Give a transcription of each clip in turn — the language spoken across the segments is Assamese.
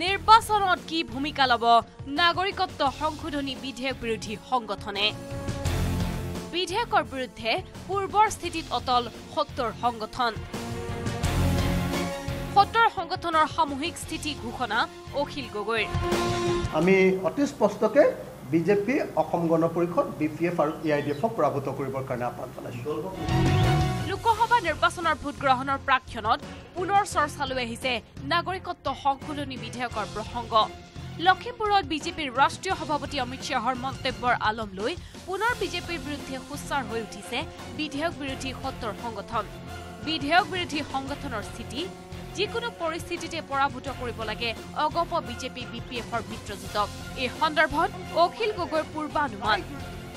নিৰ্বাচনত কি ভূমিকা ল'ব নাগৰিকত্ব সংশোধনী বিধেয়ক বিৰোধী সংগঠনে বিধেয়কৰ বিৰুদ্ধে পূৰ্বৰ স্থিতিত অটল ৭০ সংগঠন ৭০ সংগঠনৰ সামূহিক স্থিতি ঘোষণা অখিল গগৈৰ আমি অতি স্পষ্টকে বিজেপি অসম গণ পৰিষদ বিপিএফ আৰু এআইডিএফক পৰাভূত কৰিবৰ কাৰণে আহ্বান জনাইছোঁ লোকসভা নিৰ্বাচনৰ ভোট গ্ৰহণৰ প্ৰাক্ষণত পুনৰ চৰ্চালৈ আহিছে নাগৰিকত্ব সংশোধনী বিধেয়কৰ প্ৰসংগ লখিমপুৰত বিজেপিৰ ৰাষ্ট্ৰীয় সভাপতি অমিত শ্বাহৰ মন্তব্যৰ আলম লৈ পুনৰ বিজেপিৰ বিৰুদ্ধে সোচ্চাৰ হৈ উঠিছে বিধেয়ক বিৰোধী ৭০ সংগঠন বিধেয়ক বিৰোধী সংগঠনৰ স্থিতি যিকোনো পৰিস্থিতিতে পৰাভূত কৰিব লাগে অগপ বিজেপি বিপিএফৰ মিত্ৰজোঁটক এই সন্দৰ্ভত অখিল গগৈৰ পূৰ্বানুমান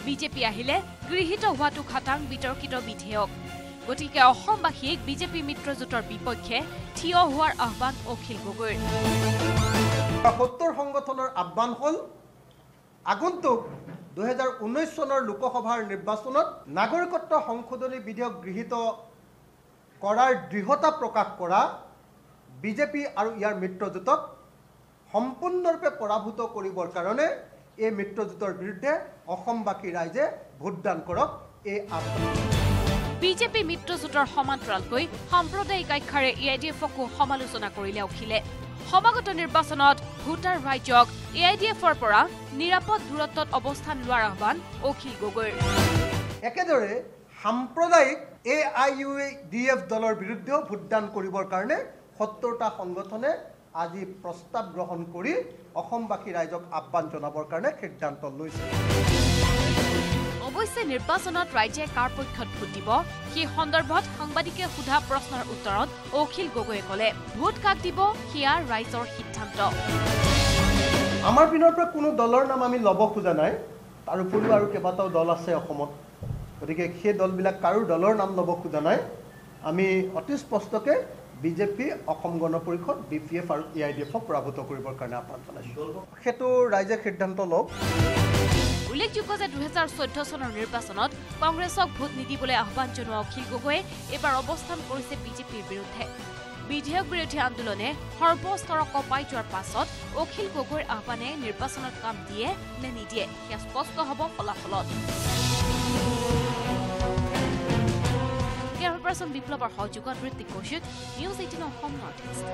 বিজেপি আহিলে গৃহীত হোৱাটো খাটাং বিতৰ্কিত বিধেয়ক গতিকে অসমবাসীক বিজেপি মিত্ৰজোঁটৰ বিপক্ষে থিয় হোৱাৰ আহ্বান অখিল গগৈৰ ৭০ সংগঠনৰ আহ্বান হ'ল আগন্তুক ২০১৯ চনৰ লোকসভাৰ নিৰ্বাচনত নাগৰিকত্ব সংশোধনী বিধেয়ক গৃহীত কৰাৰ দৃঢ়তা প্ৰকাশ কৰা বিজেপি আৰু ইয়াৰ মিত্ৰজোঁটক সম্পূৰ্ণৰূপে পৰাভূত কৰিবৰ কাৰণে এই মিত্ৰজোঁটৰ বিৰুদ্ধে অসমবাসী ৰাইজে ভোটদান কৰক এই আহ্বান বিজেপি মিত্ৰজোঁটৰ সমান্তৰালকৈ সাম্প্ৰদায়িক আখ্যাৰে এআইডিএফকো সমালোচনা কৰিলে অখিলে সমাগত নিৰ্বাচনত ভোটাৰ ৰাইজক এআইডিএফৰ পৰা নিৰাপদ দূৰত্বত অৱস্থান লোৱাৰ আহ্বান অখিল গগৈৰ একেদৰে সাম্প্ৰদায়িক এআইইউডিএফ দলৰ বিৰুদ্ধেও ভোটদান কৰিবৰ কাৰণে ৭০টা সংগঠনে আজি প্ৰস্তাৱ গ্ৰহণ কৰি অসমবাসী ৰাইজক আহ্বান জনাবৰ কাৰণে সিদ্ধান্ত লৈছে অৱশ্যে নিৰ্বাচনত ৰাইজে কাৰ পক্ষত ভোট দিব সেই সন্দৰ্ভত সাংবাদিকে সোধা প্ৰশ্নৰ উত্তৰত অখিল গগৈয়ে ক'লে ভোট কাক দিব সেয়া ৰাইজৰ সিদ্ধান্ত আমাৰ পিনৰ পৰা কোনো দলৰ নাম আমি ল'ব খোজা নাই তাৰ উপৰিও আৰু কেইবাটাও দল আছে অসমত গতিকে সেই দলবিলাক কাৰো দলৰ নাম ল'ব খোজা নাই আমি অতি স্পষ্টকে বিজেপি অসম গণ পৰিষদ বিপিএফ আৰু এআইডিএফক পৰাভূত কৰিবৰ কাৰণে আহ্বান জনাইছোঁ সেইটো ৰাইজে সিদ্ধান্ত লওক উল্লেখযোগ্য যে ২০১৪ চনৰ নিৰ্বাচনত কংগ্ৰেছক ভোট নিদিবলৈ আহ্বান জনোৱা অখিল গগৈয়ে এবাৰ অৱস্থান কৰিছে বিজেপিৰ বিৰুদ্ধে বিধেয়ক বিৰোধী আন্দোলনে সৰ্বস্তৰক কঁপাই যোৱাৰ পাছত অখিল গগৈৰ আহ্বানে নিৰ্বাচনত কাম দিয়ে নে নিদিয়ে সেয়া স্পষ্ট হ'ব ফলাফলত বিপ্লৱৰ সহযোগত Ritwik Kaushik news ১৮ Assam north east